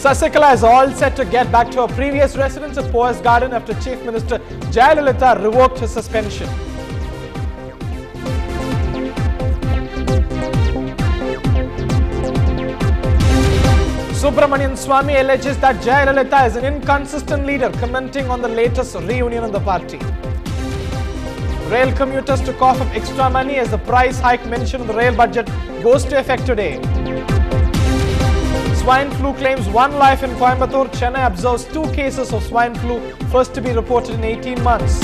Sasikala is all set to get back to her previous residence at Poise Garden after Chief Minister Jayalalitha revoked her suspension. Subramanian Swamy alleges that Jayalalitha is an inconsistent leader, commenting on the latest reunion of the party. Rail commuters to cough up extra money as the price hike mentioned in the rail budget goes to effect today. Swine flu claims 1 life in Coimbatore. Chennai observes 2 cases of swine flu, first to be reported in 18 months.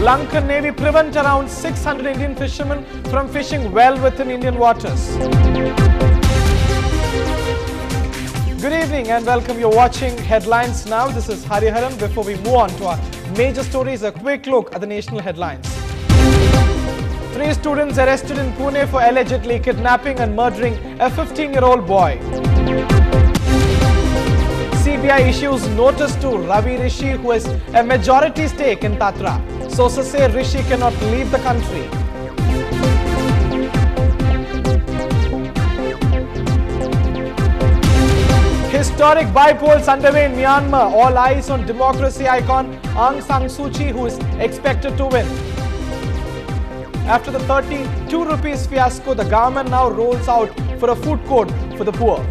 Lankan Navy prevent around 600 Indian fishermen from fishing well within Indian waters. Good evening and welcome. You're watching Headlines Now. This is Hariharan. Before we move on to our major stories, a quick look at the national headlines. 3 students arrested in Pune for allegedly kidnapping and murdering a 15-year-old boy. CBI issues notice to Ravi Rishi, who has a majority stake in Tatra. Sources say Rishi cannot leave the country. Historic by-polls underway in Myanmar. All eyes on democracy icon Aung San Suu Kyi, who is expected to win. After the 32 rupees fiasco, the government now rolls out for a food court for the poor.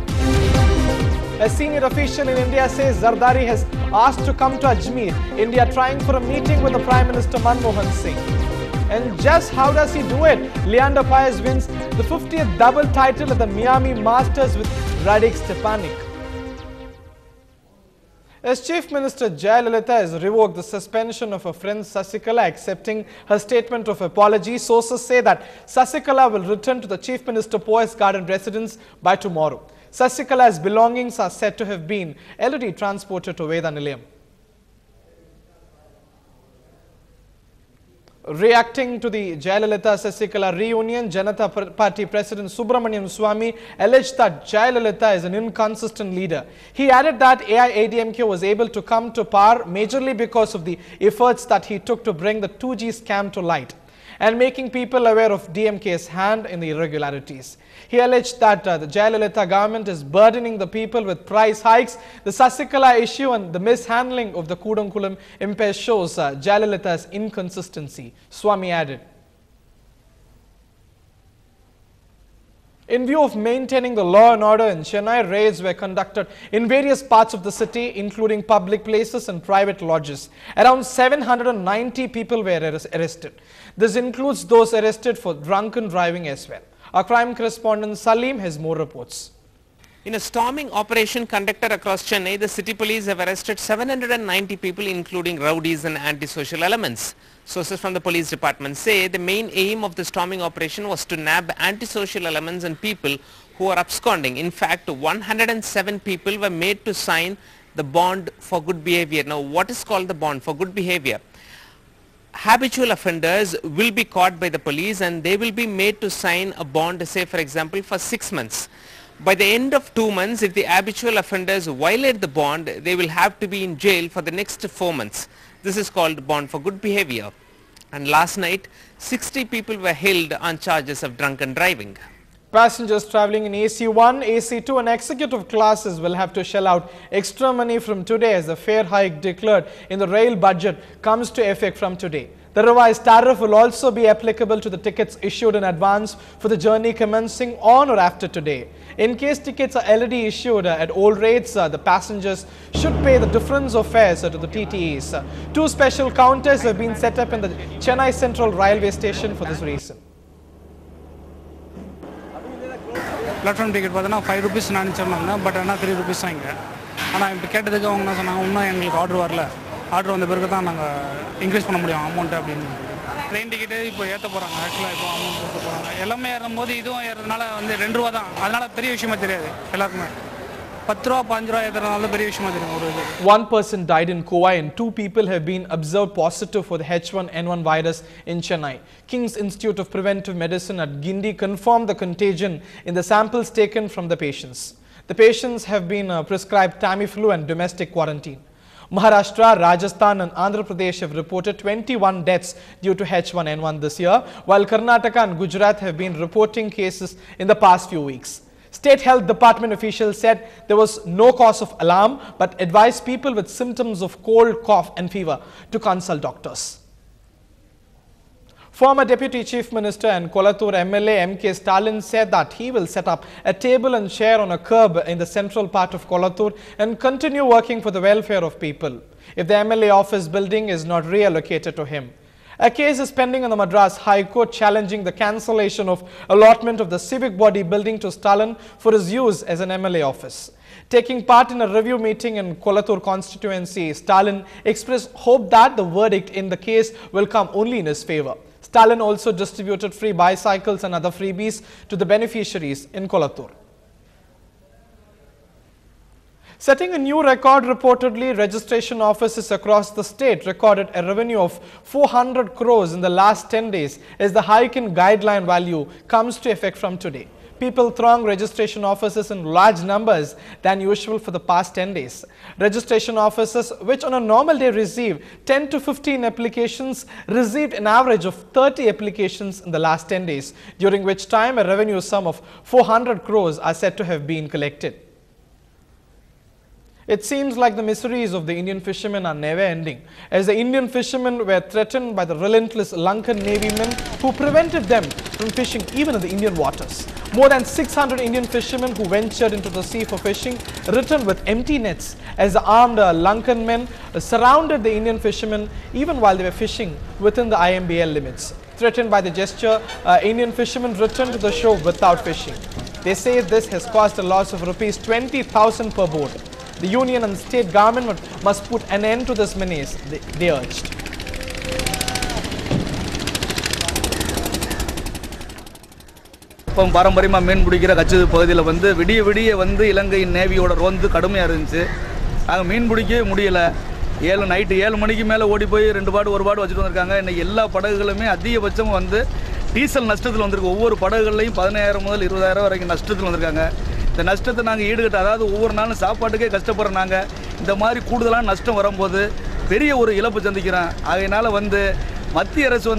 A senior official in India says Zardari has asked to come to Ajmer, India, trying for a meeting with the Prime Minister Manmohan Singh. And just how does he do it? Leander Paes wins the 50th double title at the Miami Masters with Radek Stepanik. As Chief Minister Jayalalitha has revoked the suspension of her friend Sasikala, accepting her statement of apology, sources say that Sasikala will return to the Chief Minister Poise Garden residence by tomorrow. Sasikala's belongings are said to have been already transported to Veda Nilayam. Reacting to the Jayalalitha-Sasikala reunion, Janata Party President Subramanian Swamy alleged that Jayalalitha is an inconsistent leader. He added that AIADMK was able to come to power majorly because of the efforts that he took to bring the 2G scam to light and making people aware of DMK's hand in the irregularities. He alleged that the Jayalalitha government is burdening the people with price hikes. The Sasikala issue and the mishandling of the Kudankulam impasse shows Jayalalitha's inconsistency, Swamy added. In view of maintaining the law and order in Chennai, raids were conducted in various parts of the city, including public places and private lodges. Around 790 people were arrested. This includes those arrested for drunken driving as well. Our crime correspondent Salim has more reports. In a storming operation conducted across Chennai, the city police have arrested 790 people, including rowdies and antisocial elements. Sources from the police department say the main aim of the storming operation was to nab antisocial elements and people who are absconding. In fact, 107 people were made to sign the bond for good behavior. Now, what is called the bond for good behavior? Habitual offenders will be caught by the police and they will be made to sign a bond, say for example, for 6 months. By the end of 2 months, if the habitual offenders violate the bond, they will have to be in jail for the next 4 months. This is called bond for good behavior. And last night, 60 people were held on charges of drunken driving. Passengers travelling in AC1, AC2 and executive classes will have to shell out extra money from today as the fare hike declared in the rail budget comes to effect from today. The revised tariff will also be applicable to the tickets issued in advance for the journey commencing on or after today. In case tickets are already issued at old rates, the passengers should pay the difference of fares to the TTEs. 2 special counters have been set up in the Chennai Central Railway Station for this reason. Platform ticket பார்த்தனா 5 rupees நான் சொன்னாங்க but ஆனா 3 rupees ஆங்க ஆனா இப்ப கேட்டதுக்கு அவங்க என்ன சொன்னாங்க இன்னும் எங்களுக்கு ஆர்டர் வரல ஆர்டர் வந்த பிறகு தான் நாங்க இன்கிரீஸ் பண்ண முடியும் அமௌண்ட் அப்படினு ட்ரெயின் டிக்கெட் இப்போ ஏத்த போறாங்க ஆக்சுவலா இப்போ அமௌண்ட் போட்டு போறாங்க எல்லாமே ஏறும்போது இதுவும் ஏறதுனால வந்து 2 ரூபாய் தான் அதனால பெரிய விஷயமா தெரியாது எல்லாருக்குமே 10 ரூபாய் 5 ரூபாய் ஏறதுனால பெரிய விஷயமா தெரியும் ஒரு இது. One person died in Kauai and 2 people have been observed positive for the H1N1 virus in Chennai. King's Institute of Preventive Medicine at Guindy confirmed the contagion in the samples taken from the patients. The patients have been prescribed Tamiflu and domestic quarantine. Maharashtra, Rajasthan and Andhra Pradesh have reported 21 deaths due to H1N1 this year, while Karnataka and Gujarat have been reporting cases in the past few weeks. State Health Department officials said there was no cause of alarm but advised people with symptoms of cold, cough and fever to consult doctors. Former Deputy Chief Minister and Kolattur MLA M.K. Stalin said that he will set up a table and chair on a curb in the central part of Kolattur and continue working for the welfare of people if the MLA office building is not reallocated to him. A case is pending in the Madras High Court challenging the cancellation of allotment of the civic body building to Stalin for his use as an MLA office. Taking part in a review meeting in Kolattur constituency, Stalin expressed hope that the verdict in the case will come only in his favor. Stalin also distributed free bicycles and other freebies to the beneficiaries in Kolattur. Setting a new record, reportedly, registration offices across the state recorded a revenue of 400 crores in the last 10 days as the hike in guideline value comes to effect from today. People throng registration offices in large numbers than usual for the past 10 days. Registration offices, which on a normal day receive 10 to 15 applications, received an average of 30 applications in the last 10 days, during which time a revenue sum of 400 crores are said to have been collected. It seems like the miseries of the Indian fishermen are never ending, as the Indian fishermen were threatened by the relentless Lankan Navy men who prevented them from fishing even in the Indian waters. More than 600 Indian fishermen who ventured into the sea for fishing returned with empty nets as the armed Lankan men surrounded the Indian fishermen even while they were fishing within the IMBL limits. Threatened by the gesture, Indian fishermen returned to the shore without fishing. They say this has caused a loss of rupees 20,000 per boat. The union and state government must put an end to this menace, they urged. பாரம்பரியமாக மீன் பிடிக்கிற கட்சி பகுதியில் விடிய விடிய இலங்கையின் நேவியோட ரோந்து கடுமையாக இருந்துச்சு. நாங்கள் மீன் பிடிக்கவே முடியலை. நைட்டு 7 மணிக்கு மேலே ஓடி போய் 2 பாடு 1 பாடு வச்சுட்டு வந்திருக்காங்க. இன்னைக்கு எல்லா படகுகளுமே அதிகபட்சம் டீசல் நஷ்டத்தில் வந்திருக்கு. ஒவ்வொரு படகுகள்லையும் 15,000 முதல் 20,000 வரைக்கும் நஷ்டத்தில் வந்திருக்காங்க. இந்த நஷ்டத்தை நாங்கள் ஈடுகட்ட, அதாவது ஒவ்வொரு நாளும் சாப்பாட்டுக்கே கஷ்டப்படுற நாங்கள் இந்த மாதிரி கூடுதலான நஷ்டம் வரும்போது பெரிய ஒரு இழப்பு சந்திக்கிறோம். ஆகையினால மத்திய அரசு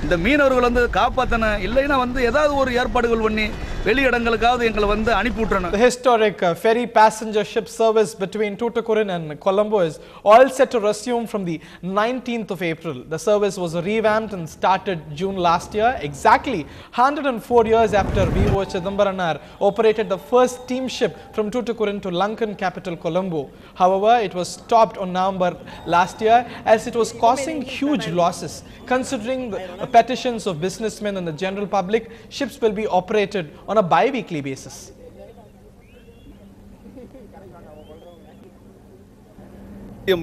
இந்த மீனவர்கள் காப்பாற்றணும், இல்லைன்னா ஏதாவது ஒரு ஏற்பாடுகள் பண்ணி வெளியிடங்களுக்காவது எங்களை அனுப்பி விட்டுறணும். The historic ferry passenger ship service between Tuticorin and Colombo is all set to resume from the 19th of April. The service was revamped and started June last year, exactly 104 years after V.O. Chidambaram operated the first steamship from Tuticorin to Lankan capital Colombo. However, it was stopped on November last year as it was causing huge losses. Considering the petitions of businessmen and the general public, ships will be operated on a bi-weekly basis.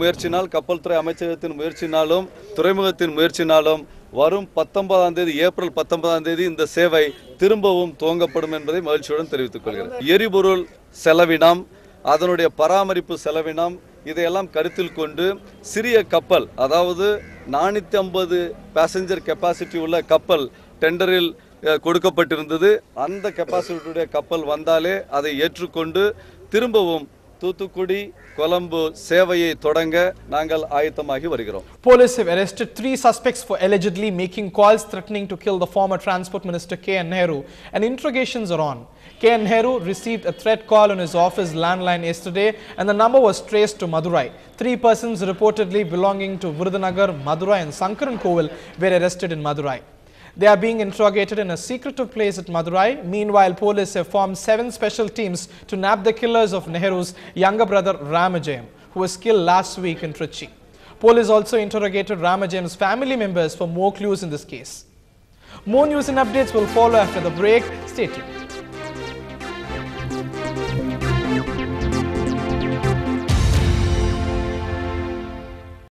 முயற்சினால் கப்பல் துறை அமைச்சகத்தின் முயற்சினாலும் துறைமுகத்தின் முயற்சினாலும் வரும் 19ஆம் தேதி April 19ஆம் தேதி இந்த சேவை திரும்பவும் துவங்கப்படும் என்பதை மகிழ்ச்சியுடன் தெரிவித்துக் கொள்கிறேன். எரிபொருள் செலவினம், அதனுடைய பராமரிப்பு செலவினம் இதையெல்லாம் கருத்தில் கொண்டு சிறிய கப்பல், அதாவது 450 பேசஞ்சர் கெப்பாசிட்டி உள்ள கப்பல் டெண்டரில் கொடுக்கப்பட்டிருந்தது. அந்த கெப்பாசிட்டியுடைய கப்பல் வந்தாலே அதை ஏற்றுக்கொண்டு திரும்பவும் தூத்துக்குடி கொலம்பு சேவையை தொடங்க நாங்கள் ஆயத்தமாகி வருகிறோம். Police have arrested 3 suspects for allegedly making calls threatening to kill the former Transport Minister K.N. Nehru, and interrogations are on. K.N. Nehru received a threat call on his office landline yesterday and the number was traced to Madurai. 3 persons reportedly belonging to Virudhunagar, Madurai and Sankaran Kovil were arrested in Madurai. They are being interrogated in a secretive place at Madurai. Meanwhile, police have formed 7 special teams to nab the killers of Nehru's younger brother Ramajayam, who was killed last week in Trichy. Police also interrogated Ramajayam's family members for more clues in this case. More news and updates will follow after the break. Stay tuned.